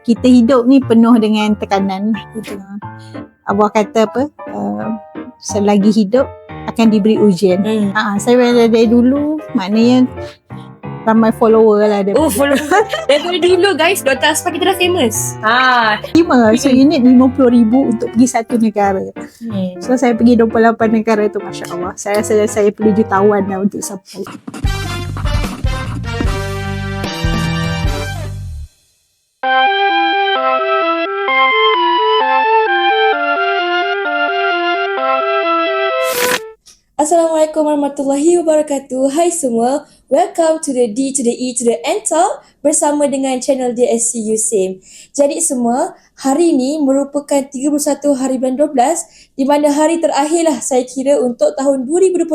Kita hidup ni penuh dengan tekanan. Abah kata apa, selagi hidup akan diberi ujian. Saya dari dulu maknanya ramai follower lah dia. Oh, follower. Dari dulu guys, Dr. Aspa kita dah famous. So you need 50,000 untuk pergi satu negara. So saya pergi 28 negara tu, Masya Allah. Saya rasa saya perlu jutawan lah untuk sampai. Assalamualaikum warahmatullahi wabarakatuh. Hai semua, welcome to the D to the E to the N Talk bersama dengan channel DSC USIM. Jadi semua, hari ini merupakan 31 hari bulan 12 di mana hari terakhirlah saya kira untuk tahun 2025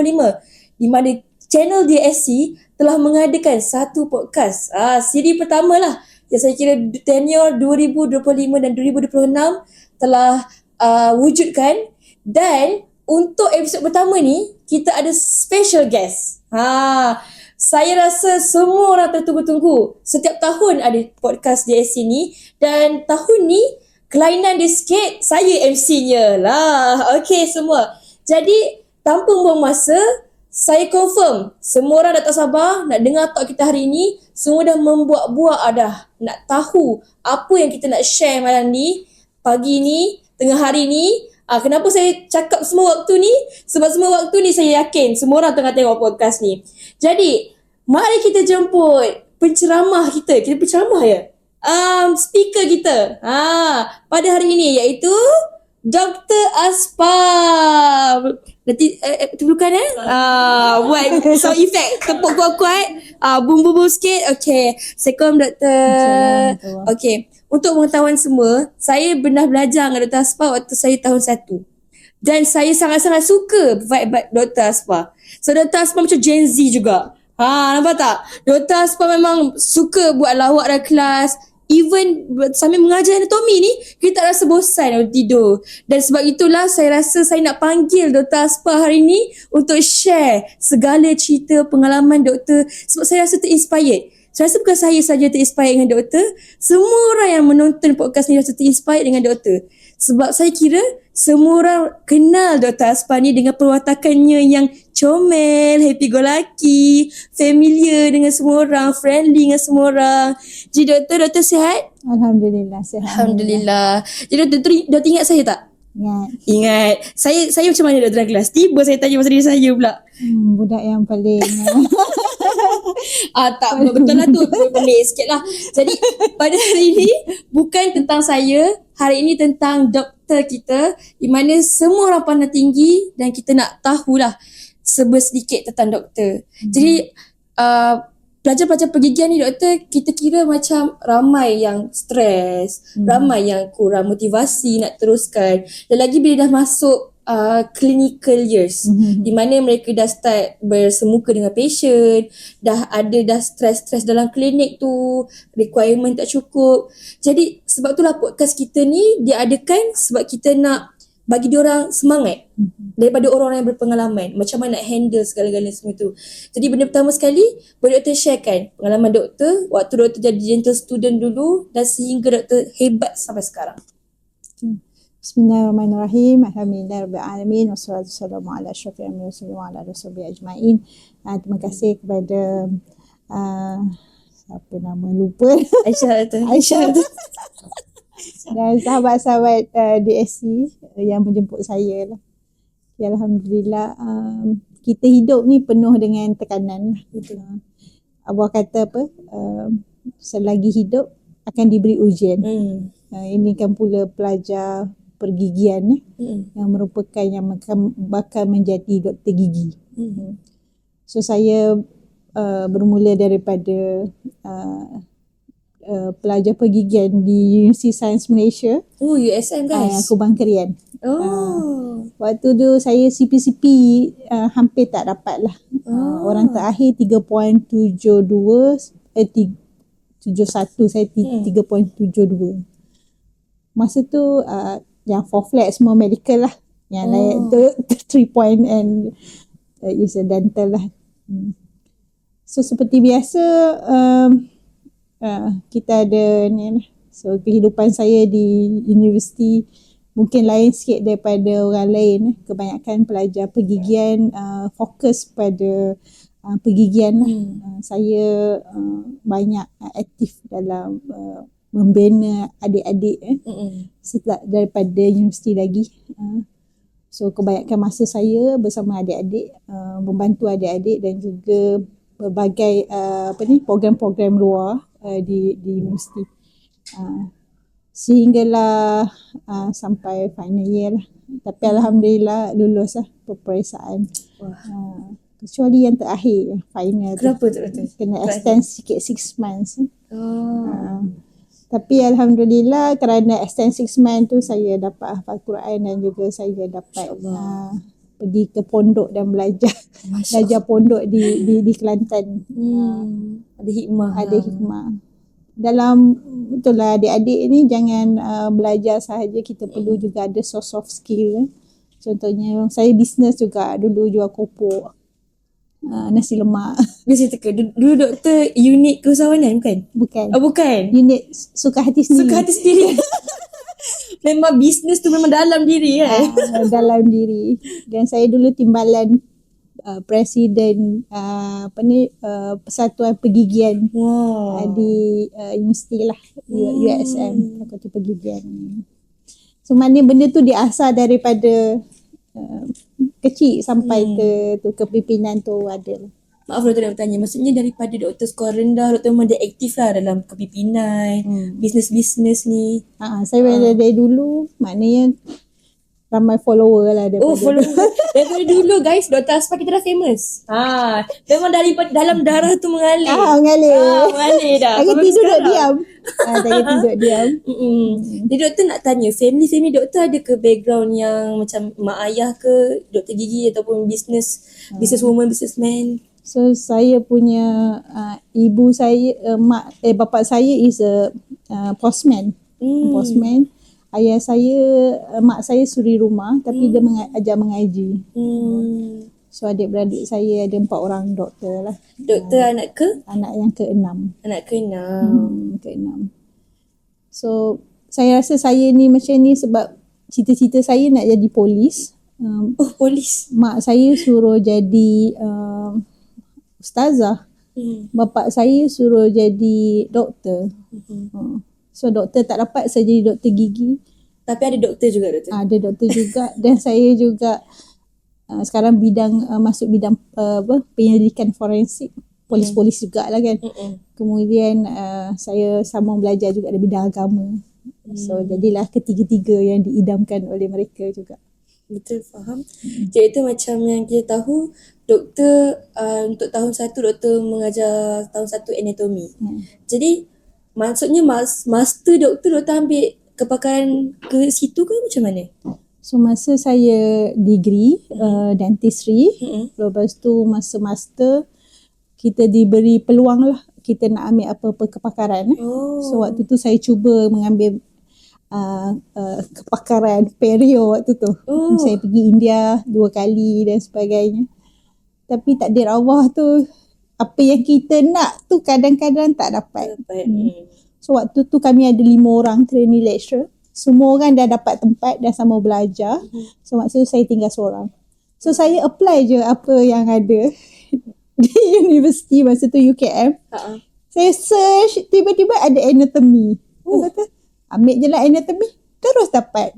di mana channel DSC telah mengadakan satu podcast. Siri pertama lah yang saya kira tenure 2025 dan 2026 telah wujudkan. Dan untuk episod pertama ni, kita ada special guest. Saya rasa semua orang tertunggu-tunggu. Setiap tahun ada podcast DSC ni. Dan tahun ni, kelainan dia sikit, saya MC-nya lah. Okay semua. Jadi, tanpa buang masa, saya confirm semua orang dah tak sabar nak dengar talk kita hari ni. Semua dah membuat-buat dah. Nak tahu apa yang kita nak share malam ni, pagi ni, tengah hari ni. Kenapa saya cakap semua waktu ni? Sebab semua waktu ni saya yakin semua orang tengah tengok podcast ni. Jadi, mari kita jemput penceramah kita. Kita penceramah ya? Speaker kita. Pada hari ini iaitu Dr. Aspa. Nanti bukan buat sound effect. Tepuk kuat-kuat. Boom-boom sikit. Okay. Assalamualaikum Doktor. Okay. Untuk pengetahuan semua, saya pernah belajar dengan Dr. Aspa waktu saya tahun 1. Dan saya sangat-sangat suka vibe Dr. Aspa. So Dr. Aspa macam Gen Z juga. Nampak tak? Dr. Aspa memang suka buat lawak dalam kelas. Even sambil mengajar anatomi ni, kita tak rasa bosan untuk tidur. Dan sebab itulah saya rasa saya nak panggil Dr. Aspa hari ni untuk share segala cerita pengalaman doktor. Sebab saya rasa terinspired. Saya rasa bukan saya saja terinspired dengan doktor. Semua orang yang menonton podcast ni rasa terinspired dengan doktor. Sebab saya kira semua orang kenal Dr. Aspa ni dengan perwatakannya yang comel, happy go lucky, familiar dengan semua orang, friendly dengan semua orang. Jadi doktor sihat? Alhamdulillah sihat. Alhamdulillah. Jadi doktor ingat saya tak? Ingat. Saya macam mana doktor dalam kelas? Tiba saya tanya pasal diri saya pula. Budak yang paling tak betul lah tu. Pelik sikit lah. Jadi pada hari ini bukan tentang saya. Hari ini tentang doktor kita, di mana semua orang pandang tinggi dan kita nak tahulah sedikit tentang doktor. Jadi pelajar-pelajar pergigian ni doktor, kita kira macam ramai yang stres, ramai yang kurang motivasi nak teruskan. Dan lagi bila dah masuk clinical years, di mana mereka dah start bersemuka dengan patient, dah stres-stres dalam klinik tu, requirement tak cukup. Jadi sebab itulah podcast kita ni diadakan sebab kita nak bagi diorang semangat daripada orang-orang yang berpengalaman, macam mana nak handle segala-galanya semua tu. Jadi benda pertama sekali, boleh doktor sharekan pengalaman doktor waktu doktor jadi dental student dulu dan sehingga doktor hebat sampai sekarang. Bismillahirrahmanirrahim. Alhamdulillahirrahmanirrahim. Wassalatu wassalamu ala asyrafil anbiya'i wa ala alihi ajma'in. Terima kasih kepada siapa nama lupa, Aisyah dan sahabat-sahabat DSC yang menjemput saya lah. Ya, Alhamdulillah. Kita hidup ni penuh dengan tekanan. Abah kata apa, selagi hidup akan diberi ujian. Ini kan pula pelajar pergigian yang merupakan yang bakal menjadi doktor gigi. So saya bermula daripada pelajar pergigian di University Sains Malaysia. USM guys. Kubang Kerian. Waktu tu saya CP hampir tak dapat lah. Orang terakhir 3.72, 71, saya 3.72. Masa tu yang 4 flat semua medical lah. Yang lain tu 3 point and is a dental lah. So seperti biasa kita ada ni So kehidupan saya di universiti mungkin lain sikit daripada orang lain. Kebanyakan pelajar pergigian fokus pada pergigian. Saya banyak aktif dalam membina adik-adik daripada universiti lagi. So kebanyakan masa saya bersama adik-adik, membantu adik-adik dan juga berbagai program-program luar di universiti. Sehinggalah sampai final year lah. Tapi alhamdulillah lulus lah peperiksaan. Kecuali yang terakhir, final. Kenapa tu? Kena extend sikit 6 months. Tapi alhamdulillah kerana extend 6 months tu saya dapat hafal Quran dan juga saya dapat pergi ke pondok dan belajar pondok di Kelantan. Ada hikmah. Ada hikmah. Dalam betul lah adik-adik ni jangan belajar sahaja, kita perlu juga ada source of skill. Contohnya saya bisnes juga, dulu jual kopok, nasi lemak. Biasa teka. Dulu doktor unit keusahawanan bukan? Bukan. Oh bukan. Unit suka hati sendiri. Suka hati sendiri. Memang bisnes tu memang dalam diri dalam diri. Dan saya dulu timbalan presiden Persatuan Pergigian di universiti lah, USM, Fakulti Pergigian. So maknanya benda tu diasah daripada kecil sampai ke pimpinan tu ada. Maaf doktor nak bertanya, maksudnya daripada doktor skor rendah, doktor memang dia aktif lah dalam kepimpinan, bisnes-bisnes ni. Saya dari dulu, maknanya ramai follower lah daripada. Daripada dulu guys, Dr. Asfar kita dah famous. Memang daripada dalam darah tu mengalir. Mengalir dah. Saya tidur duduk diam. Saya tidur diam. Jadi doktor nak tanya, family doktor ada ke background yang macam mak ayah ke doktor gigi ataupun businesswoman, businessman? So saya punya ibu saya, bapa saya is a postman. Postman. Ayah saya, mak saya suri rumah tapi dia ajar mengaji. So adik-beradik saya ada 4 orang doktor lah. Doktor anak ke? Anak yang ke-6. Anak ke-6. Ke-6. So saya rasa saya ni macam ni sebab cita-cita saya nak jadi polis. Polis. Mak saya suruh jadi ustazah. Bapa saya suruh jadi doktor. So doktor tak dapat, saya jadi doktor gigi. Tapi ada doktor juga doktor? Ada doktor juga. Dan saya juga sekarang masuk bidang penyelidikan forensik. Polis-polis juga lah kan. Kemudian saya sambung belajar juga dalam bidang agama. So jadilah ketiga-tiga yang diidamkan oleh mereka juga. Betul, faham. Jadi itu macam yang kita tahu, doktor untuk tahun 1 doktor mengajar tahun 1 anatomi. Jadi maksudnya master doktor ambil kepakaran ke situ ke macam mana? So masa saya degree dentistry, lepas tu masa master kita diberi peluang lah kita nak ambil apa-apa kepakaran. So waktu tu saya cuba mengambil kepakaran perio waktu tu. Saya pergi India 2 kali dan sebagainya. Tapi takdir Allah tu, apa yang kita nak tu kadang-kadang tak dapat. So waktu tu kami ada 5 orang trainee lecturer. Semua orang dah dapat tempat, dah sama belajar. So maksud saya tinggal seorang. So saya apply je apa yang ada di universiti masa tu UKM. Saya search, tiba-tiba ada anatomy. Saya kata, ambil je lah anatomy. Terus dapat.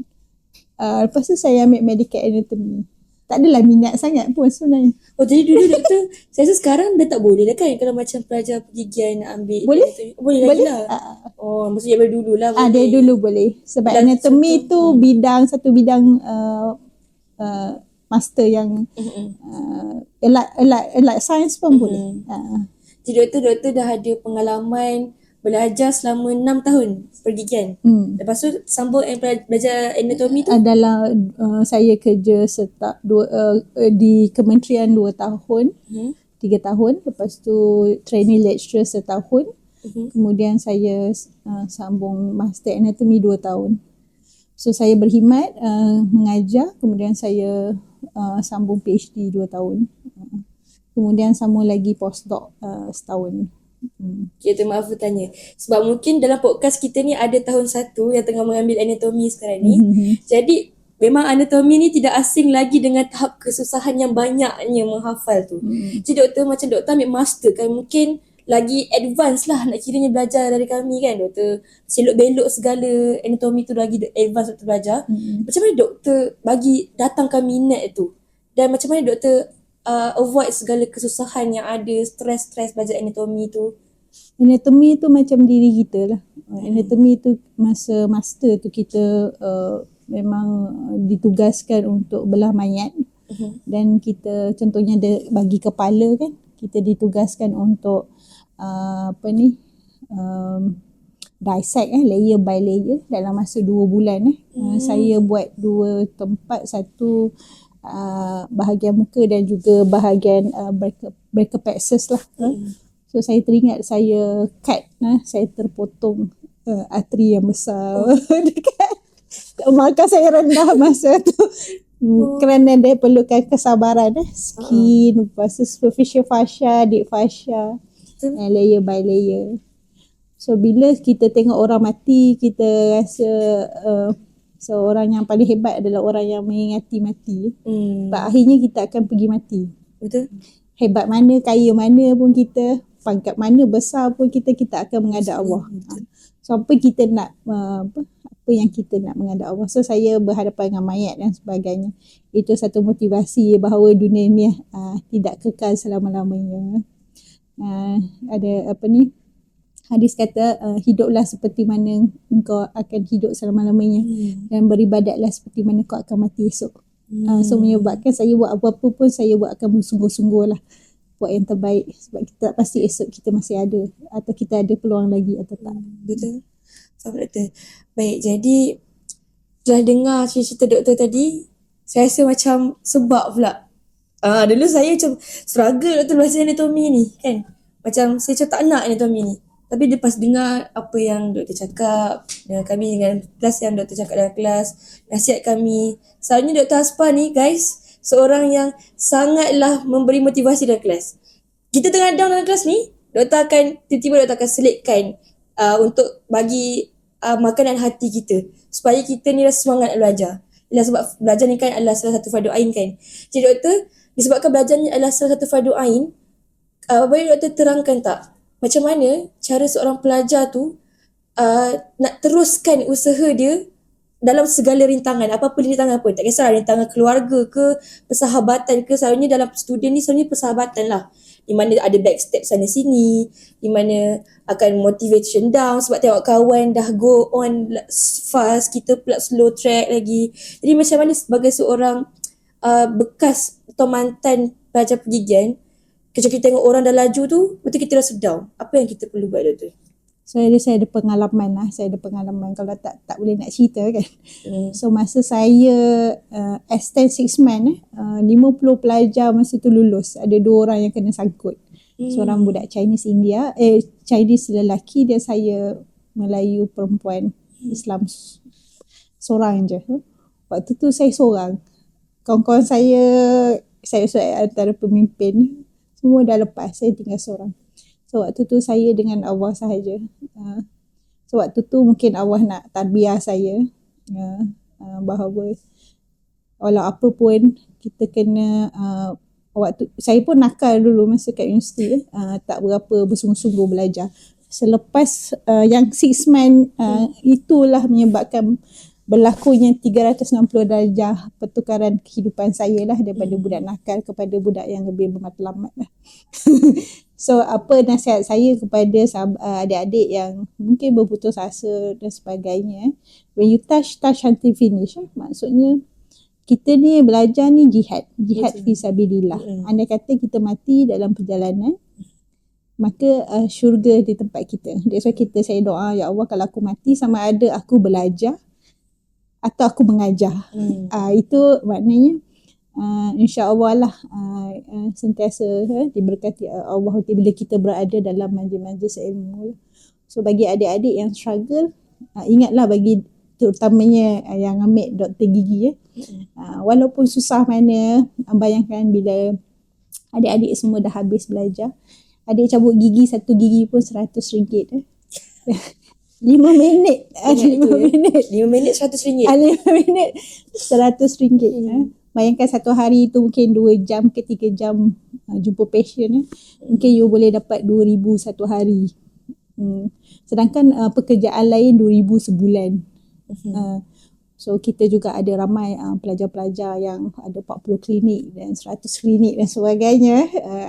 Lepas tu saya ambil medical anatomy. Tak adalah minat sangat pun sebenarnya. Jadi dulu doktor, saya rasa sekarang dah tak boleh dah kan kalau macam pelajar pergigian nak ambil Boleh? anatomy. Boleh lagi lah. Maksudnya dari dulu lah boleh. Dari dulu boleh. Sebab anatomy tu satu bidang master yang allied science pun boleh. Jadi doktor dah ada pengalaman belajar selama 6 tahun pergigian. Lepas tu sambung belajar anatomi tu? Adalah saya kerja di kementerian 2 tahun, 3 tahun. Lepas tu trainee lecturer setahun. Kemudian saya sambung master anatomi 2 tahun. So saya berkhidmat mengajar, kemudian saya sambung PhD 2 tahun. Kemudian sambung lagi postdoc setahun. Okay, maaf bertanya. Sebab mungkin dalam podcast kita ni ada tahun 1 yang tengah mengambil anatomi sekarang ni. Jadi memang anatomi ni tidak asing lagi dengan tahap kesusahan yang banyaknya menghafal tu. Jadi doktor ambil master kan, mungkin lagi advance lah nak kiranya belajar dari kami kan. Doktor selok-belok segala anatomi tu lagi advance doktor belajar. Macam mana doktor bagi datangkan minat tu? Dan macam mana doktor avoid segala kesusahan yang ada, stres belajar anatomi tu? Anatomi tu macam diri kita lah. Anatomi tu masa master tu kita memang ditugaskan untuk belah mayat. Dan kita contohnya bagi kepala kan, kita ditugaskan untuk dissect layer by layer dalam masa 2 bulan. Saya buat 2 tempat, satu bahagian muka dan juga bahagian brachioplexus lah. So saya teringat saya cut, saya terpotong arteri yang besar dekat maka saya rendah masa tu. Kerana dia perlukan kesabaran, skin, lepas tu superficial fascia, deep fascia, layer by layer. So bila kita tengok orang mati, kita rasa seorang yang paling hebat adalah orang yang mengingati mati. Sebab akhirnya kita akan pergi mati. Betul. Hebat mana, kaya mana pun kita, pangkat mana besar pun kita akan menghadap Allah. So apa kita nak, apa yang kita nak menghadap Allah. So saya berhadapan dengan mayat dan sebagainya. Itu satu motivasi bahawa dunia ni tidak kekal selama-lamanya. Ada hadis kata, hiduplah seperti mana engkau akan hidup selama-lamanya, dan beribadatlah seperti mana kau akan mati esok. So menyebabkan saya buat apa-apa pun saya buat akan bersungguh-sungguh lah, buat yang terbaik, sebab kita tak pasti esok kita masih ada atau kita ada peluang lagi atau tak. Betul. Faham doktor. Baik, jadi setelah dengar cerita doktor tadi, saya rasa macam sebab pula. Dulu saya macam struggle doktor belajar anatomi ni kan. Macam saya macam tak nak anatomi ni. Tapi lepas dengar apa yang doktor cakap, dengan kelas yang doktor cakap dalam kelas, nasihat kami. Selalunya Dr. Haspa ni guys, seorang yang sangatlah memberi motivasi dalam kelas. Kita tengah down dalam kelas ni, doktor akan tiba-tiba doktor akan selitkan untuk bagi makanan hati kita supaya kita ni rasa semangat nak belajar. Ialah sebab belajar ni kan adalah salah satu fardu ain kan. Jadi doktor, disebabkan belajar ni adalah salah satu fardu ain, boleh doktor terangkan tak macam mana cara seorang pelajar tu nak teruskan usaha dia dalam segala rintangan, apa-apa rintangan pun, tak kisah rintangan keluarga ke, persahabatan ke. Selalunya dalam student ni selalunya persahabatan lah, di mana ada backstep sana sini, di mana akan motivation down sebab tengok kawan dah go on fast, kita pula slow track lagi. Jadi macam mana sebagai seorang bekas atau mantan pelajar pergigian, ketika kita tengok orang dah laju tu, betul kita rasa down. Apa yang kita perlu buat doktor? Saya ada pengalaman lah. Saya ada pengalaman, kalau tak boleh nak cerita kan. So masa saya extend 6 months, 50 pelajar masa tu lulus. Ada 2 orang yang kena sangkut. Seorang budak Chinese India, Chinese lelaki, dan saya Melayu perempuan Islam seorang je. Waktu tu saya seorang. Kawan-kawan saya antara pemimpin, semua dah lepas, saya tinggal seorang. So waktu tu saya dengan Allah sahaja. So waktu tu mungkin Allah nak tarbiyah saya, bahawa walau apa pun kita kena, waktu saya pun nakal dulu masa kat universiti, tak berapa bersungguh-sungguh belajar. Selepas yang 6 months, itulah menyebabkan berlakunya 360 darjah pertukaran kehidupan saya lah, daripada budak nakal kepada budak yang lebih bermatlamat lah. So apa nasihat saya kepada adik-adik yang mungkin berputus asa dan sebagainya, when you touch until finish, maksudnya kita ni belajar ni jihad fisabilillah. Andai kata kita mati dalam perjalanan, maka syurga di tempat kita. That's why saya doa, ya Allah, kalau aku mati, sama ada aku belajar atau aku mengajar. Itu maknanya insya-Allah lah sentiasa diberkati Allah bila kita berada dalam majlis ilmu. So bagi adik-adik yang struggle, ingatlah, bagi terutamanya yang ambil doktor gigi, walaupun susah mana, bayangkan bila adik-adik semua dah habis belajar, Adik cabut gigi, satu gigi pun RM100. 5 minit. 5 minit. 5 minit RM100. 5 minit RM100. Bayangkan satu hari tu mungkin 2 jam ke 3 jam jumpa pasien. Mungkin you boleh dapat 2,000 satu hari. Sedangkan pekerjaan lain 2,000 sebulan. So kita juga ada ramai pelajar-pelajar yang ada 40 klinik dan 100 klinik dan sebagainya.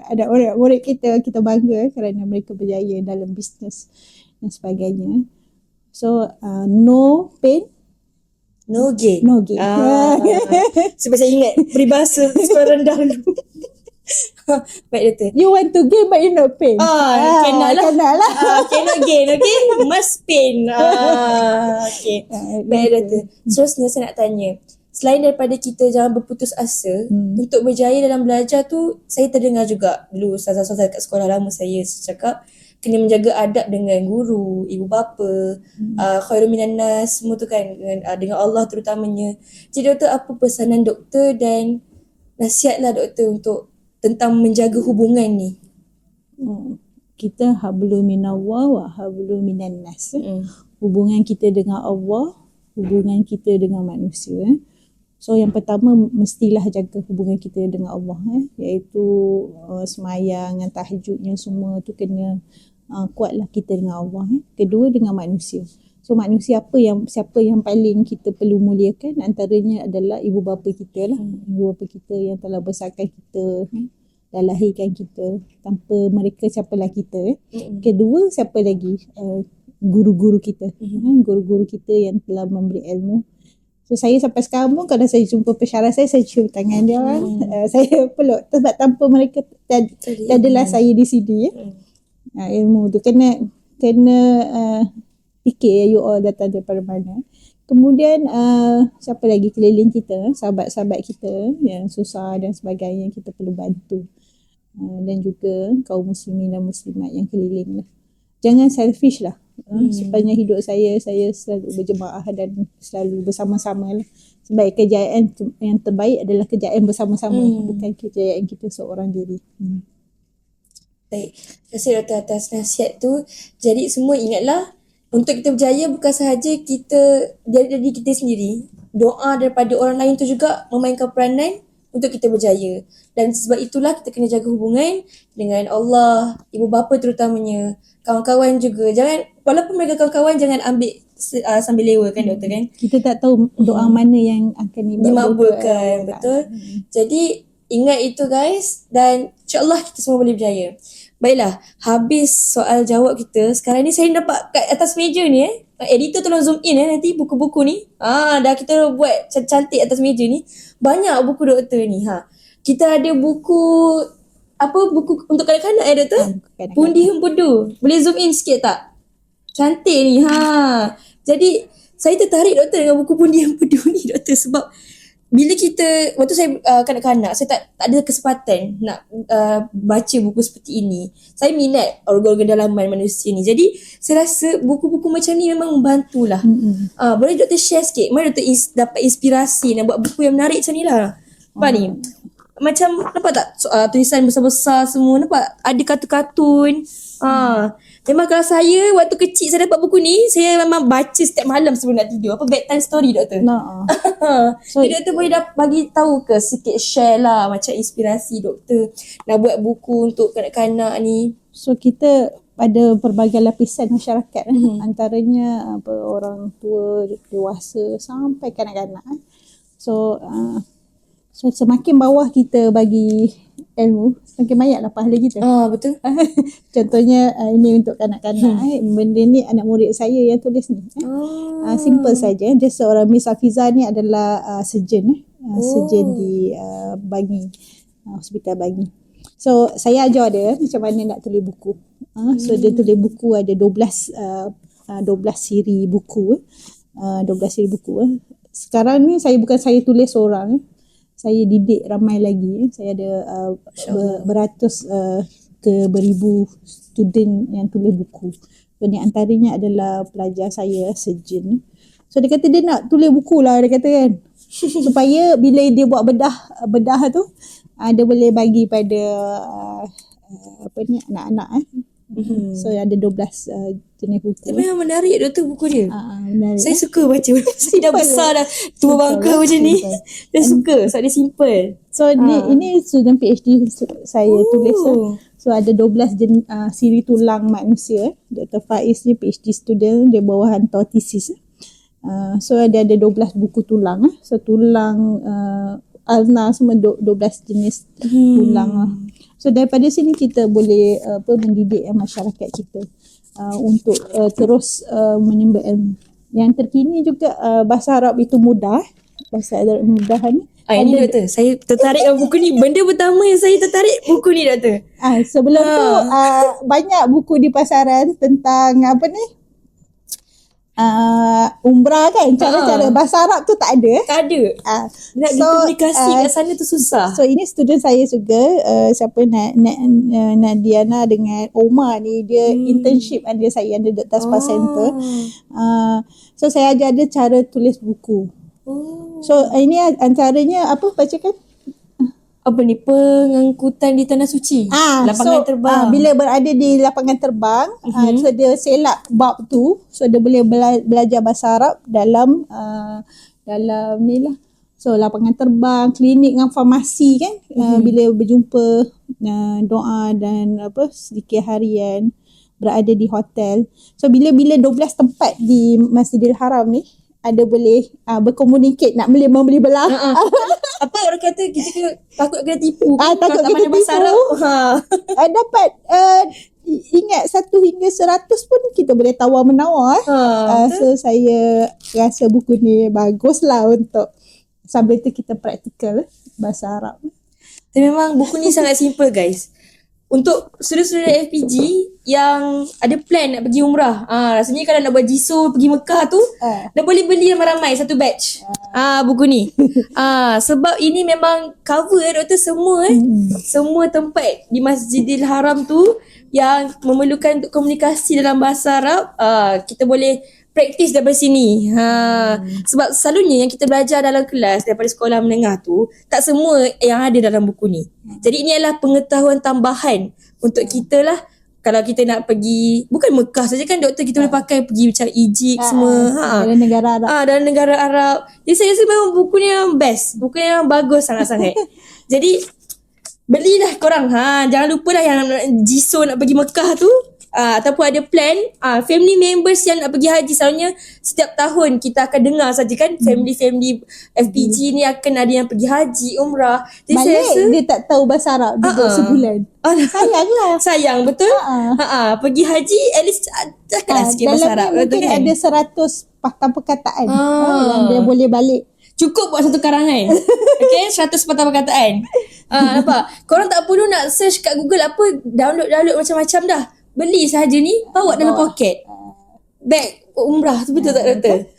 Ada murid kita bangga kerana mereka berjaya dalam bisnes dan sebagainya. So no pain, no gain. no gain. Sebab saya ingat peribahasa sekolah rendah dulu. Baik Doktor. You want to gain but you not pain. Cannot lah. Cannot gain, okay? Must pain. Okay. Baik Doktor. Seterusnya saya nak tanya. Selain daripada kita jangan berputus asa, untuk berjaya dalam belajar tu, saya terdengar juga dulu ustazah-ustazah kat sekolah lama saya cakap, kena menjaga adab dengan guru, ibu bapa, khairul minan nas, semua tu kan, dengan Allah terutamanya. Jadi Doktor, apa pesanan Doktor dan nasihatlah Doktor untuk tentang menjaga hubungan ni? Kita hablum minallah wa hablum minan nas. Hubungan kita dengan Allah, hubungan kita dengan manusia. So yang pertama mestilah jaga hubungan kita dengan Allah, iaitu semayang dan tahajudnya semua tu kena kuatlah kita dengan Allah. Kedua dengan manusia. So manusia siapa yang paling kita perlu muliakan, antaranya adalah ibu bapa kita lah. Ibu bapa kita yang telah besarkan kita, dah lahirkan kita. Tanpa mereka siapalah kita. Kedua siapa lagi? Guru-guru kita. Guru-guru kita yang telah memberi ilmu. So saya sampai sekarang pun kalau saya jumpa pensyarah saya cium tangan dia. Saya peluk sebab tanpa mereka tiadalah saya di sini. Ilmu tu kena fikir you all datang daripada mana. Kemudian siapa lagi keliling kita, sahabat-sahabat kita yang susah dan sebagainya, kita perlu bantu. Dan juga kaum muslimin dan muslimat yang keliling lah. Jangan selfish lah. Sepanjang hidup saya selalu berjemaah dan selalu bersama-sama lah. Sebab kejayaan yang terbaik adalah kejayaan bersama-sama, bukan kejayaan kita seorang diri. Baik, terima kasih Doktor atas nasihat tu. Jadi semua ingatlah, untuk kita berjaya bukan sahaja kita dari kita sendiri, doa daripada orang lain tu juga memainkan peranan untuk kita berjaya. Dan sebab itulah kita kena jaga hubungan dengan Allah, ibu bapa terutamanya, kawan-kawan juga. Jangan, walaupun mereka kawan-kawan, jangan ambil sambil lewa kan Doktor kan. Kita tak tahu doa mana yang akan dimabulkan. Betul. Jadi ingat itu guys, dan insyaAllah kita semua boleh berjaya. Baiklah, habis soal jawab kita. Sekarang ni saya dapat kat atas meja ni editor tolong zoom in nanti buku-buku ni. Dah kita buat cantik atas meja ni. Banyak buku Doktor ni. Kita ada buku buku untuk kanak-kanak Doktor? Pundi Hempedu. Boleh zoom in sikit tak? Cantik ni. Jadi saya tertarik Doktor dengan buku Pundi Hempedu ni Doktor, sebab bila kita, waktu saya kanak-kanak, saya tak ada kesempatan nak baca buku seperti ini. Saya minat organ-organ dalaman manusia ni. Jadi saya rasa buku-buku macam ni memang membantulah. Boleh Doktor share sikit, mana Doktor dapat inspirasi nak buat buku yang menarik macam ni lah. Nampak ni? Macam nampak tak tulisan besar-besar semua, nampak ada kartun-kartun. Memang kalau saya waktu kecil saya dapat buku ni, saya memang baca setiap malam sebelum nak tidur. Bedtime story Doktor. So, jadi Doktor boleh bagi tahu ke sikit, share lah macam inspirasi Doktor nak buat buku untuk kanak-kanak ni. So kita ada pelbagai lapisan masyarakat, antaranya orang tua, dewasa sampai kanak-kanak. So semakin bawah kita bagi ilmu, semakin banyaklah pahala kita. Betul. Contohnya ini untuk kanak-kanak. Benda ni anak murid saya yang tulis ni. Simple saja. Dia seorang Miss Hafiza ni adalah surgeon. Surgeon di Bangi, Hospital Bangi. So saya ajar dia macam mana nak tulis buku. So dia tulis buku ada 12 siri buku. 12 siri buku. Sekarang ni bukan saya tulis seorang. Saya didik ramai lagi. Saya ada beratus ke beribu student yang tulis buku. So ni antaranya adalah pelajar saya, surgeon. So dia kata dia nak tulis buku lah, dia kata kan. Supaya bila dia buat bedah tu, dia boleh bagi pada anak-anak So ada 12 jenis buku. Tapi memang menarik doktor buku dia. Menarik. Saya suka baca. Saya dah besar dah tua bangka macam ni. Saya suka sebab dia simple. So ini student PhD saya tulis. So ada 12 siri tulang manusia. Dr. Faiz ni PhD student, dia bawa hantar tesis. So ada 12 buku tulang. So tulang ulna semua 12 jenis tulang. So daripada sini kita boleh mendidik masyarakat kita untuk terus menimba ilmu. Yang terkini juga bahasa Arab itu mudah. Bahasa Arab mudah ni. Ini doktor, saya tertarik dengan buku ni. Benda pertama yang saya tertarik buku ni doktor. Sebelum tu banyak buku di pasaran tentang umrah kan, cara-cara bahasa Arab tu tak ada. Tak ada. Nak komunikasi kat sana tu susah. So ini student saya juga, siapa Nadiana dengan Omar ni, dia internship under saya, under Dr. Spa Center. So saya ajar dia cara tulis buku. So ini antaranya bacakan? Pengangkutan di tanah suci. Lapangan terbang. Bila berada di lapangan terbang, so dia selak bab tu, so dia boleh belajar bahasa Arab dalam ni lah. So lapangan terbang, klinik dengan farmasi kan, bila berjumpa, doa dan sedikit harian, berada di hotel. So bila 12 tempat di Masjidil Haram ni ada boleh berkomunikate, nak membeli belah. Apa orang kata kita takut kena tipu. Takut kena tipu. Dapat ingat 1 hingga 100 pun kita boleh tawar-menawar. So saya rasa buku ni bagus lah untuk sambil tu kita praktikal bahasa Arab. Tapi memang buku ni sangat simple guys. Untuk student-student FPG yang ada plan nak pergi umrah, rasanya kalau nak buat jiso pergi Mekah tu, dah boleh beli ramai-ramai satu batch buku ni. Sebab ini memang cover doktor semua semua tempat di Masjidil Haram tu yang memerlukan untuk komunikasi dalam bahasa Arab, kita boleh praktis daripada sini. Sebab selalunya yang kita belajar dalam kelas daripada sekolah menengah tu, tak semua yang ada dalam buku ni. Jadi ini adalah pengetahuan tambahan untuk kita lah. Kalau kita nak pergi, bukan Mekah saja kan doktor, kita boleh pakai pergi macam Egypt semua. Dalam negara Arab. Dalam negara Arab. Jadi saya rasa memang buku ni yang best. Buku ni yang bagus sangat-sangat. Jadi belilah korang. Jangan lupa lah yang jiso nak pergi Mekah tu. Ataupun ada plan, family members yang nak pergi haji, selalunya setiap tahun kita akan dengar saja kan, family FPG ni akan ada yang pergi haji, umrah. Jadi balik saya rasa dia tak tahu bahasa Arab duduk sebulan. Sayanglah. Sayang betul. Pergi haji at least cakaplah sikit bahasa Arab. Mungkin kan? Ada 100 patah perkataan yang dia boleh balik. Cukup buat satu karangan. Okay, 100 patah perkataan. Nampak? Korang tak perlu nak search kat Google download macam-macam dah. Beli sahaja ni, bawa dalam poket. Bag umrah tu, betul tak doktor?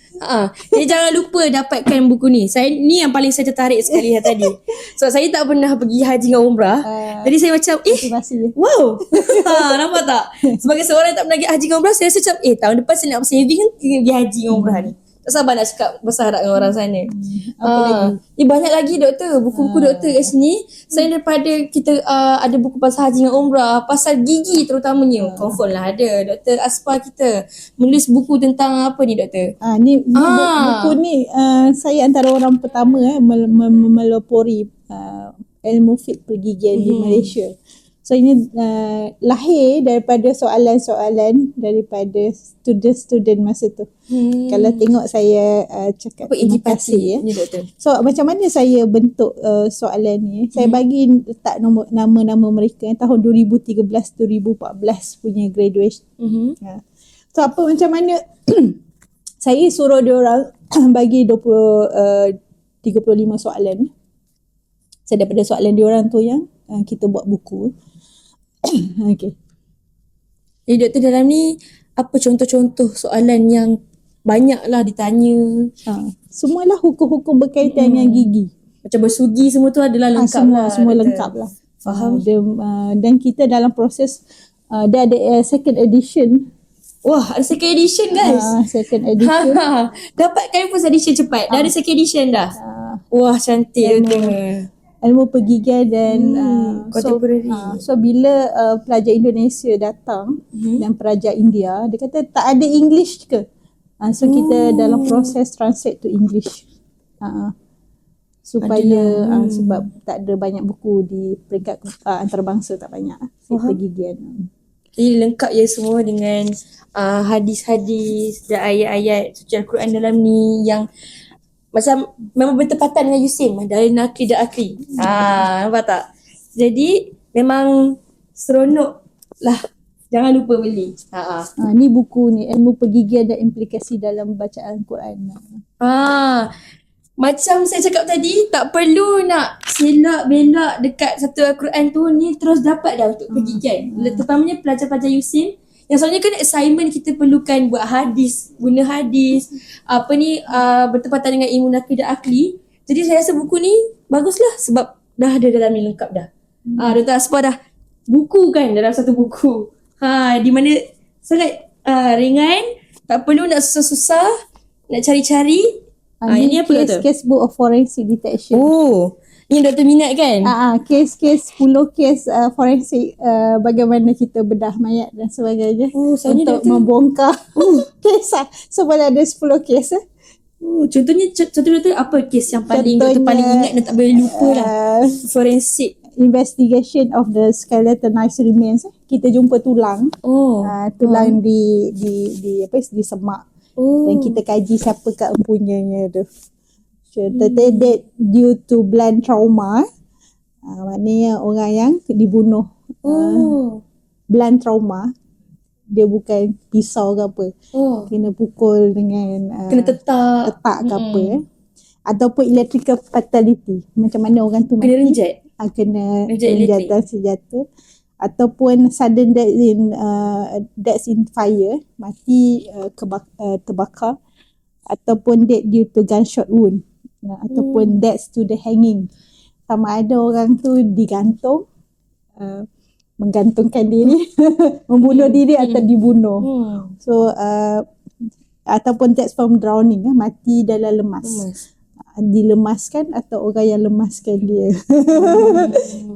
Jadi jangan lupa dapatkan buku ni. Ni yang paling saya tertarik sekali tadi. So saya tak pernah pergi haji dengan umrah. Jadi saya macam wow. Nampak tak? Sebagai seorang yang tak pernah pergi haji dengan umrah, saya rasa macam tahun depan saya nak saving kan pergi haji dengan umrah ni. Tak sabar nak cakap bahasa Arab dengan orang sana. Banyak lagi doktor, buku-buku doktor kat sini. Selain daripada kita ada buku pasal haji dengan umrah, pasal gigi terutamanya, confirm lah ada. Dr. Aspa kita menulis buku tentang apa ni doktor? Buku ni saya antara orang pertama melopori ilmu fiqh pergigian di Malaysia. So ini lahir daripada soalan-soalan daripada student masa tu. Kalau tengok saya cakap terima kasih ni doktor. So macam mana saya bentuk soalan ni? Saya bagi letak nama-nama mereka tahun 2013-2014 punya graduation. So macam mana saya suruh diorang bagi 35 soalan. So daripada soalan diorang tu yang kita buat buku. Okay. Jadi doktor, dalam ni apa contoh-contoh soalan yang banyaklah ditanya? Semualah hukum-hukum berkaitan dengan gigi. Macam bersugi semua tu adalah lengkap semua lengkap lah. Faham. Dan kita dalam proses dia ada second edition. Wah, ada second edition guys. Second edition. Dapatkan first edition cepat. Dah ada second edition dah. Wah, cantik doktor. ilmu pergigian dan contemporary. so bila pelajar Indonesia datang dan pelajar India, dia kata tak ada English ke? So kita dalam proses translate to English. Supaya sebab tak ada banyak buku di peringkat antarabangsa, tak banyak pergigian. Jadi lengkap ya semua dengan hadis-hadis dan ayat-ayat suci Al-Quran dalam ni yang macam memang bertepatan dengan USIM dari nakli dan akli. Nampak tak? Jadi memang seronok lah. Jangan lupa beli. Ni buku ni, ilmu pergigian dan implikasi dalam bacaan Quran. Macam saya cakap tadi, tak perlu nak selak belak dekat satu Al-Quran tu, ni terus dapat dah untuk pergigian. Terutamanya pelajar-pelajar USIM yang selalunya kan assignment kita perlukan buat hadis, guna hadis, bertepatan dengan ilmu nakli dan akli. Jadi saya rasa buku ni baguslah sebab dah ada dalam ni lengkap dah. Dr. Aspa dah buku kan dalam satu buku. Di mana sangat ringan, tak perlu nak susah-susah, nak cari-cari. Ini apa case book of forensic detection. Ni doktor minat kan? Kes 10 kes forensik, bagaimana kita bedah mayat dan sebagainya untuk membongkar kes. So pada ada 10 kes. Contoh doktor apa kes yang doktor paling ingat dan tak boleh lupa lah? Forensik. Investigation of the skeletonized remains. Kita jumpa tulang. Tulang di semak. Dan kita kaji siapakah empunyanya tu. Contohnya dead due to blunt trauma. Maknanya orang yang dibunuh. Blunt trauma. Dia bukan pisau ke apa. Kena pukul dengan kena tetak ke apa. Ataupun electrical fatality. Macam mana orang tu mati. Kena renjat. Kena renjatan senjata. Ataupun sudden death in fire, mati terbakar, ataupun death due to gunshot wound, ataupun death to the hanging. Sama ada orang tu digantung, menggantungkan diri, membunuh diri atau dibunuh. So ataupun death from drowning, mati dalam lemas. Dilemaskan atau orang yang lemaskan dia.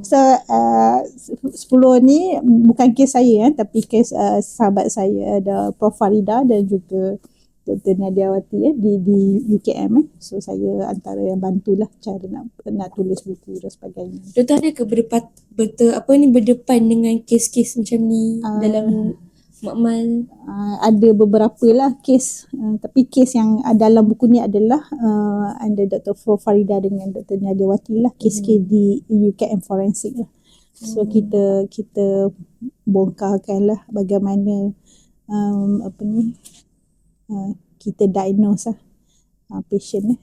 So 10 ni bukan kes saya tapi kes sahabat saya, ada Prof Farida dan juga Dr. Nadiawati di UKM. So saya antara yang bantulah cara nak tulis buku dan sebagainya. Doktor ada ke berdepan dengan kes-kes macam ni dalam makmal? Ada beberapa lah kes, tapi kes yang dalam buku ni adalah ada Dr. Farida dengan Dr. Nadiawati lah, kes-kes di UKM Forensik lah. So kita bongkarkan lah bagaimana kita diagnose lah patient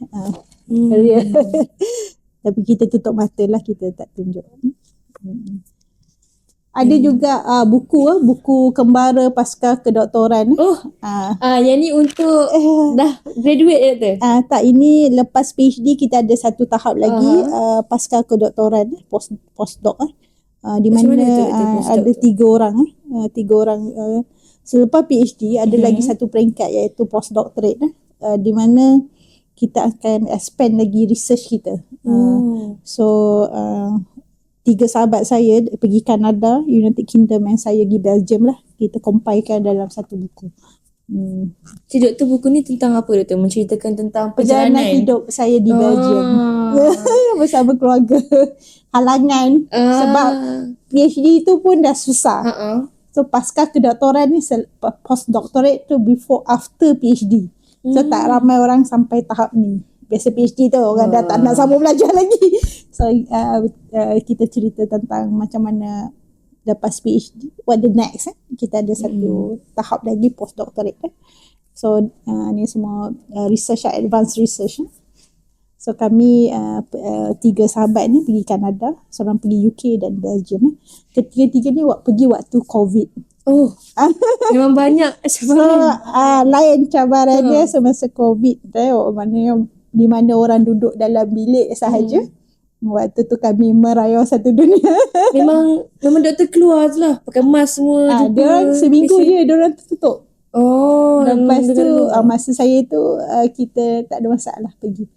tapi kita tutup mata lah, kita tak tunjuk. Ada juga buku kembara pasca kedoktoran. Yang ni untuk dah graduate tu? Tak, ini lepas PhD kita ada satu tahap lagi pasca kedoktoran, postdoc. Di mana ada 3 orang. 3 orang selepas PhD ada lagi satu peringkat iaitu postdoctorate, di mana kita akan expand lagi research kita. So 3 sahabat saya pergi Kanada, United Kingdom, dan saya pergi Belgium lah. Kita compilekan dalam satu buku. Jadi doktor, buku ni tentang apa doktor? Menceritakan tentang perjalanan hidup saya di Belgium bersama keluarga. Halangan sebab PhD tu pun dah susah. So pasca kedoktoran ni, postdoctorate tu before after PhD. So tak ramai orang sampai tahap ni. Biasa PhD tu orang dah tak nak sambung belajar lagi. So kita cerita tentang macam mana lepas PhD, what the next. Kita ada satu tahap lagi postdoctorate. So ni semua research, advanced research. So kami 3 sahabat ni pergi Kanada, seorang pergi UK dan Belgium. Ketiga-tiga ni pergi waktu COVID. Memang banyak cabaran. So lain cabaran dia semasa COVID. Di mana orang duduk dalam bilik sahaja. Waktu tu kami merayau satu dunia. Memang doktor keluar je lah, pakai mask semua. Dia orang seminggu je dia orang tutup. Lepas tu masa saya tu kita tak ada masalah pergi.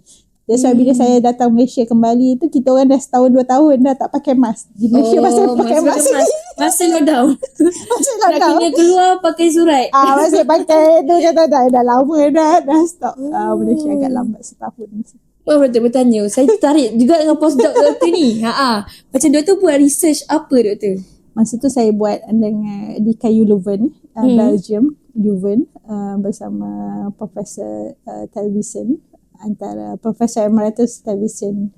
That's why bila saya datang Malaysia kembali tu, kita orang dah setahun 2 tahun dah tak pakai mask. Di Malaysia masih pakai mask. Masih lockdown. Masih Nak lockdown. kena keluar pakai surat. Masih pakai tu, kata dah lama dah stop. Malaysia agak lambat setahun. Doktor bertanya, saya tertarik juga dengan postdoc doktor ni. Macam doktor buat research apa doktor? Masa tu saya buat dengan di KU Leuven, Belgium, Leuven, bersama Profesor Television, antara Profesor Emeritus Television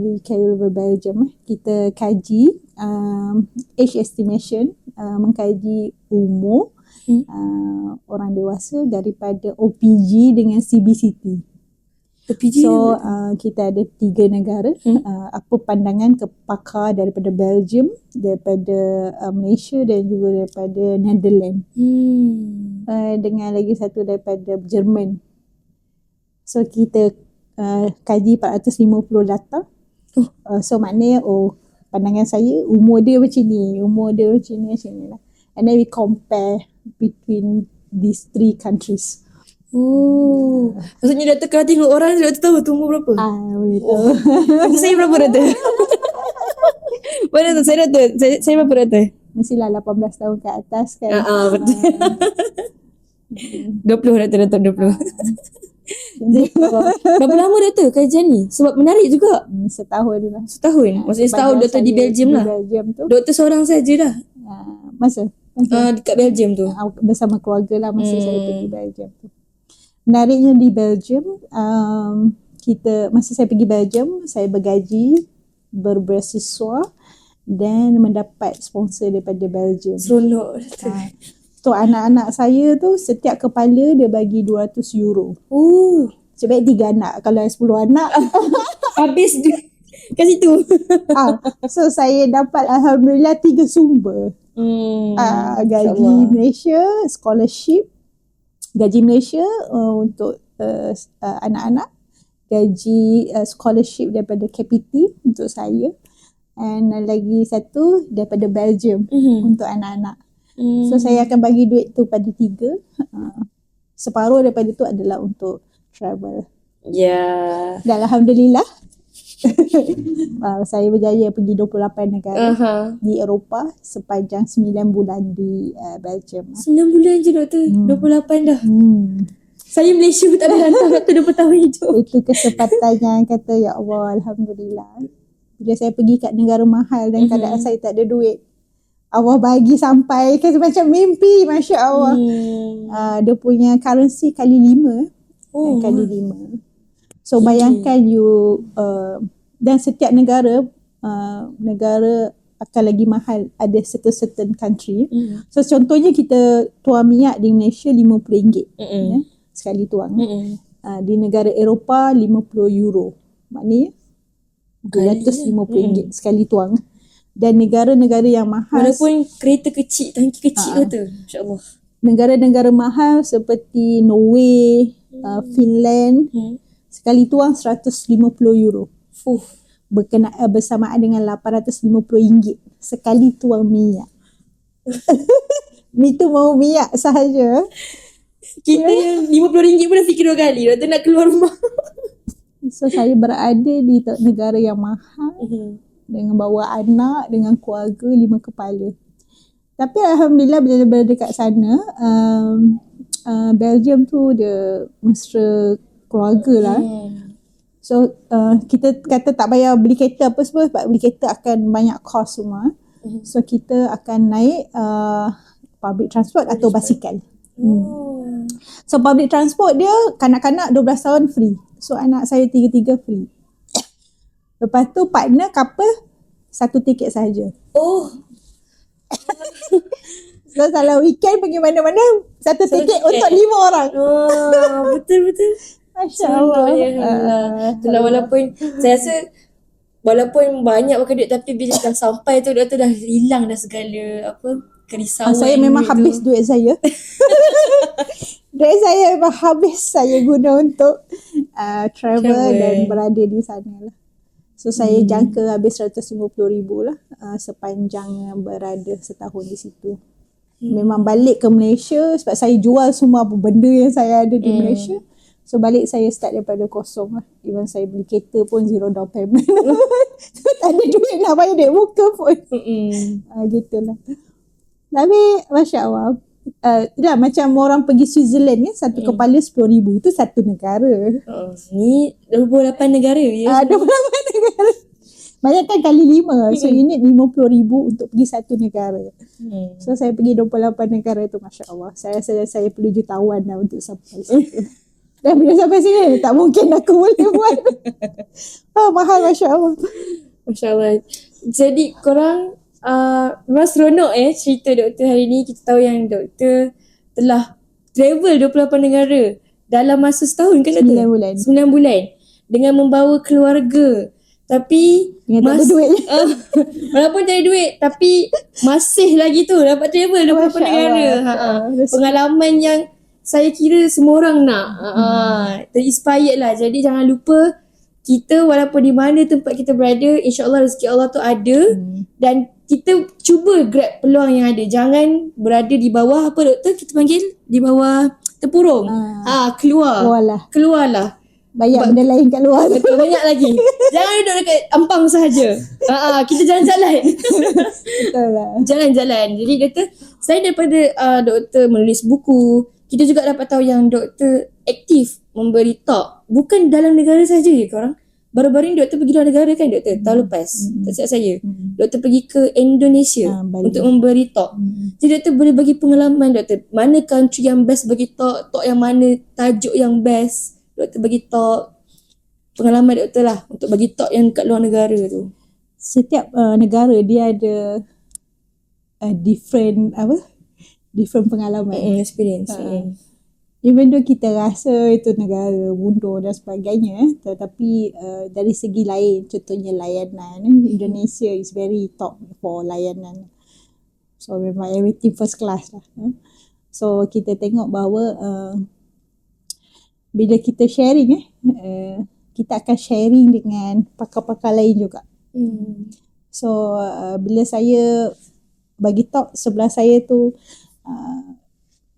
di KU Leuven, Belgium. Kita kaji age estimation, mengkaji umur orang dewasa daripada OPG dengan CBCT. So kita ada 3 negara. Apa pandangan pakar daripada Belgium, daripada Malaysia dan juga daripada Netherlands, dengan lagi satu daripada Jerman. So kita kaji 450 data. So maknanya pandangan saya umur dia macam ni, macam ni lah. And then we compare between these 3 countries. Maksudnya doktor kalau tengok orang, doktor tahu tu umur berapa? Boleh tahu. Saya berapa doktor? Mana tu? Saya doktor. Saya berapa doktor? Mestilah 18 tahun ke atas kan. Betul. 20 doktor 20. Berapa lama doktor kajian ni? Sebab menarik juga. Setahun lah. Setahun? Maksudnya setahun doktor di Belgium lah. Belgium tu. Doktor seorang saja dah? Masa? Dekat Belgium tu? Bersama keluarga lah masa saya pergi Belgium tu. Menariknya di Belgium, masa saya pergi Belgium, saya bergaji, berbeasiswa dan mendapat sponsor daripada Belgium. Seronok. So anak-anak saya tu setiap kepala dia bagi €200. Sebab 3 anak. Kalau 10 anak habis kat situ. So saya dapat alhamdulillah 3 sumber. Gaji Malaysia, scholarship, gaji Malaysia untuk anak-anak, gaji scholarship daripada KPT untuk saya, and lagi satu daripada Belgium untuk anak-anak. So saya akan bagi duit tu pada 3. Separuh daripada tu adalah untuk travel. Dan alhamdulillah saya berjaya pergi 28 negara di Eropah sepanjang 9 bulan di Belgium. 9 bulan je doktor, 28 dah. Saya Malaysia pun tak ada hantar doktor 20 tahun hidup. Itu kesempatan yang kata ya Allah, alhamdulillah. Bila saya pergi kat negara mahal dan keadaan saya tak ada duit, Allah bagi sampai kan macam mimpi, Masya Allah. Dia punya currency kali 5. Kali 5. So bayangkan you dan setiap negara akan lagi mahal, ada certain country. So contohnya kita tuang minyak di Malaysia RM50 sekali tuang. Di negara Eropah €50. Maknanya RM250 sekali tuang. Dan negara-negara yang mahal, walaupun kereta kecil, tangki kecil tu, insya-Allah. Negara-negara mahal seperti Norway, Finland, sekali tuang €150. Bersamaan dengan RM850 sekali tuang minyak. Itu mau minyak sahaja. Kita RM50 pun dah fikir 2 kali doktor nak keluar rumah. So saya berada di negara yang mahal, dengan bawa anak, dengan keluarga 5 kepala. Tapi alhamdulillah bila berada dekat sana, Belgium tu dia mesra keluarga lah. So kita kata tak payah beli kereta apa semua, sebab beli kereta akan banyak kos semua. So kita akan naik public transport atau basikal. So public transport dia kanak-kanak 12 tahun free. So anak saya 3 free. Lepas tu partner couple 1 tiket sahaja. So kalau weekend pergi mana-mana 1 tiket untuk 5 orang. Betul-betul. Masya Allah. Itulah, walaupun saya rasa walaupun banyak pakai duit, tapi bila dah sampai tu doktor dah hilang dah segala kerisauan. Saya memang habis duit saya. Duit saya memang habis saya guna untuk travel dan berada di sana lah. So saya jangka habis RM150,000 lah sepanjang berada setahun di situ. Memang balik ke Malaysia sebab saya jual semua apa benda yang saya ada di Malaysia. So balik saya start daripada kosong lah. Even saya beli kereta pun zero down payment. So, tak ada duit nak bayar duit muka pun. Gitulah. Tapi Masya Allah. Macam orang pergi Switzerland kan, satu kepala 10,000. Itu satu negara. Ni 28 negara ya. 28 negara. Bayangkan kali 5. So you need 50,000 untuk pergi satu negara. So saya pergi 28 negara tu, Masya Allah. Saya rasa saya perlu jutawan lah untuk sampai situ. Dan bila sampai sini, tak mungkin aku boleh buat. Mahal, Masya Allah. Masya Allah. Jadi korang memang seronok cerita doktor hari ni. Kita tahu yang doktor telah travel 28 negara dalam masa setahun kan doktor? 9 bulan. 9 bulan. Dengan membawa keluarga. Tapi Dengan tak ada duit. walaupun tak ada duit, tapi masih lagi tu dapat travel 28 negara. Pengalaman yang saya kira semua orang nak. Terinspired lah. Jadi jangan lupa, kita walaupun di mana tempat kita berada, insyaAllah rezeki Allah tu ada. Dan kita cuba grab peluang yang ada. Jangan berada di bawah, apa doktor kita panggil? Di bawah tempurung. Keluarlah. Banyak benda lain kat luar. Betul, banyak lagi. Jangan duduk dekat Ampang sahaja. Kita jalan-jalan. Betul lah. Jalan-jalan. Jadi doktor, saya daripada doktor menulis buku, kita juga dapat tahu yang doktor aktif memberi talk. Bukan dalam negara saja ya korang. Baru-baru ni doktor pergi luar negara kan doktor? Tahun lepas. Tak silap saya. Doktor pergi ke Indonesia untuk memberi talk. Jadi doktor boleh bagi pengalaman doktor. Mana country yang best bagi talk? Talk yang mana? Tajuk yang best? Doktor bagi talk. Pengalaman doktor lah untuk bagi talk yang kat luar negara tu. Setiap negara dia ada different pengalaman. Experience. Even though kita rasa itu negara mundur dan sebagainya, tetapi dari segi lain, contohnya layanan, Indonesia is very top for layanan. So memang everything first class lah. So kita tengok bahawa bila kita sharing kita akan sharing dengan pakar-pakar lain juga. So bila saya bagi talk, sebelah saya tu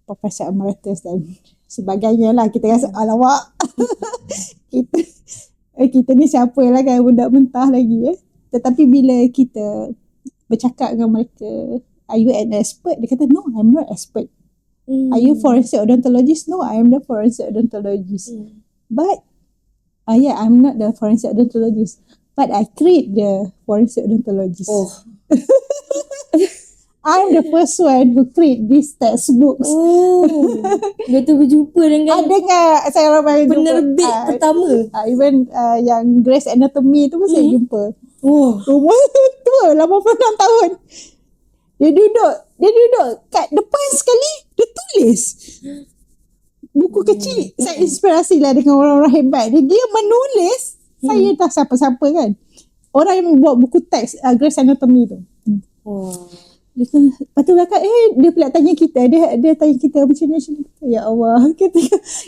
Profesor Emeritus dan sebagainya lah. Kita rasa alamak. kita ni siapa lah kan, budak mentah lagi Tetapi bila kita bercakap dengan mereka, are you an expert? Dia kata, no, I'm not expert. Are you forensic odontologist? No, I am the forensic odontologist. But I'm not the forensic odontologist, but I create the forensic odontologist. I'm the first one who create these textbooks. Dia tu berjumpa dengan saya ramai penerbit pertama. Even yang Grey's Anatomy tu pun saya jumpa. Umur tua, 86 tahun. Dia duduk kat depan sekali, dia tulis. Buku kecil. Saya inspirasi lah dengan orang-orang hebat. Dia menulis. Saya tak siapa-siapa kan. Orang yang buat buku teks Grey's Anatomy tu. Lepas tu kakak dia pula tanya kita. Dia tanya kita macam ni. Ya Allah.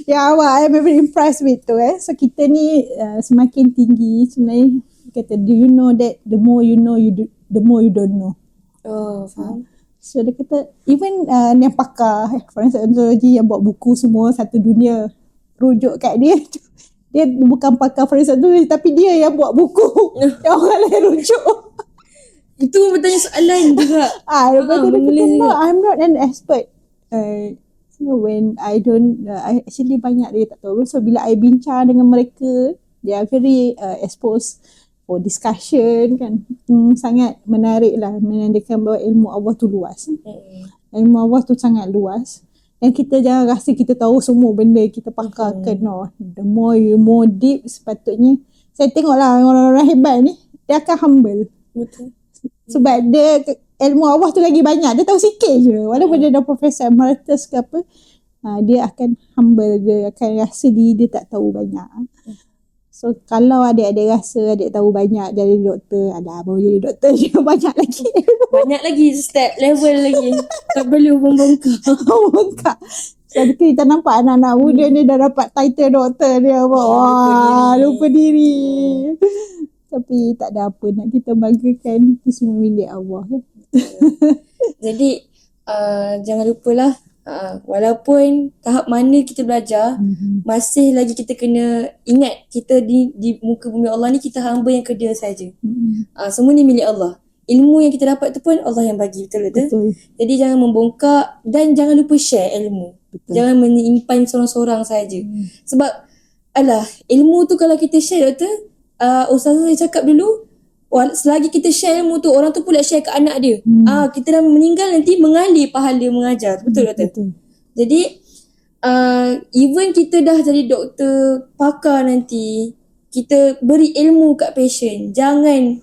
Ya Allah, I'm very impressed with tu. So kita ni semakin tinggi sebenarnya. Kata, do you know that the more you know, the more you don't know. Faham. So dia kata, even yang pakar forensic odontology yang buat buku semua satu dunia rujuk kat dia. Dia bukan pakar forensic odontology, tapi dia yang buat buku. Yang orang lain rujuk. Itu bertanya soalan juga. Lepas tu dia kata, no, I'm not an expert. When I don't, I actually banyak dia tak tahu. So bila I bincang dengan mereka, they are very exposed for discussion kan. Sangat menarik lah, menandakan bahawa ilmu Allah tu luas. Ilmu Allah tu sangat luas. Dan kita jangan rasa kita tahu semua benda, kita pakarkan. No. The more you more deep, sepatutnya. Saya tengok lah orang-orang hebat ni, dia akan humble. Betul. Sebab dia ilmu Allah tu lagi banyak. Dia tahu sikit je. Walaupun dia dah Profesor Emeritus ke apa, dia akan humble. Dia akan rasa dia tak tahu banyak. So kalau adik-adik rasa adik tahu banyak jadi doktor, baru jadi doktor je. Banyak lagi. Banyak lagi step level lagi. Tak perlu membongkar. So kita nampak anak-anak muda ni dah dapat title doktor dia. Lupa diri. Tapi tak ada apa nak kita banggakan. Itu semua milik Allah. Jadi jangan lupalah Walaupun tahap mana kita belajar, masih lagi kita kena ingat kita di muka bumi Allah ni kita hamba yang kedua saja. Semua ni milik Allah. Ilmu yang kita dapat tu pun Allah yang bagi, betul? Jadi jangan membongkak dan jangan lupa share ilmu. Jangan menyimpan seorang-seorang saja. Sebab ilmu tu kalau kita share, doktor, ustazah saya cakap dulu, selagi kita share ilmu tu, orang tu pula share ke anak dia. Kita dah meninggal nanti mengalir pahala mengajar. Betul, doktor? Jadi even kita dah jadi doktor, pakar nanti, kita beri ilmu kat patient. Jangan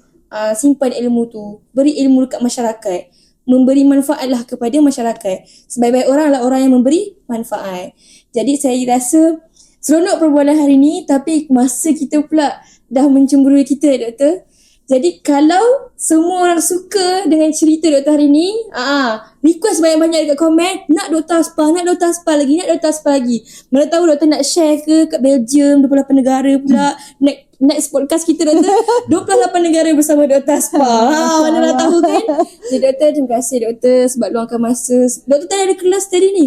simpan ilmu tu. Beri ilmu dekat masyarakat. Memberi manfaatlah kepada masyarakat. Sebaik-baik orang adalah orang yang memberi manfaat. Jadi saya rasa seronok perbualan hari ni, tapi masa kita pula dah mencemburui kita, doktor. Jadi kalau semua orang suka dengan cerita doktor hari ni, request banyak-banyak dekat komen, nak Doktor Aspa, nak Doktor Aspa lagi, nak Doktor Aspa lagi. Mana tahu doktor nak share ke kat Belgium, 28 negara pula. Next podcast kita doktor, 28 negara bersama Doktor Aspa. Mana nak tahu kan? Jadi doktor, terima kasih doktor sebab luangkan masa. Doktor tadi ada kelas tadi ni.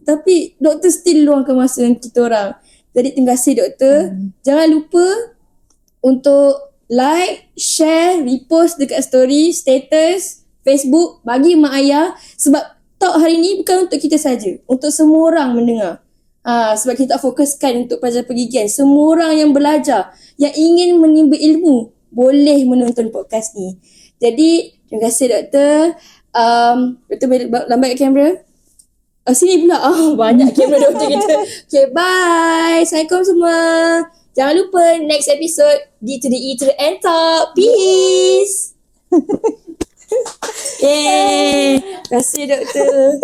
Tapi doktor still luangkan masa dengan kita orang. Jadi terima kasih doktor. Jangan lupa untuk like, share, repost dekat story, status, Facebook, bagi mak ayah. Sebab talk hari ni bukan untuk kita saja, untuk semua orang mendengar. Sebab kita tak fokuskan untuk pelajar pergigian. Semua orang yang belajar, yang ingin menimba ilmu, boleh menonton podcast ni. Jadi, terima kasih doktor. Doktor lambat kat kamera. Sini pula. Banyak kamera doktor kita. Okay, bye. Assalamualaikum semua. Jangan lupa next episode D to the E to the N talk. Peace. Yay. Terima kasih doktor.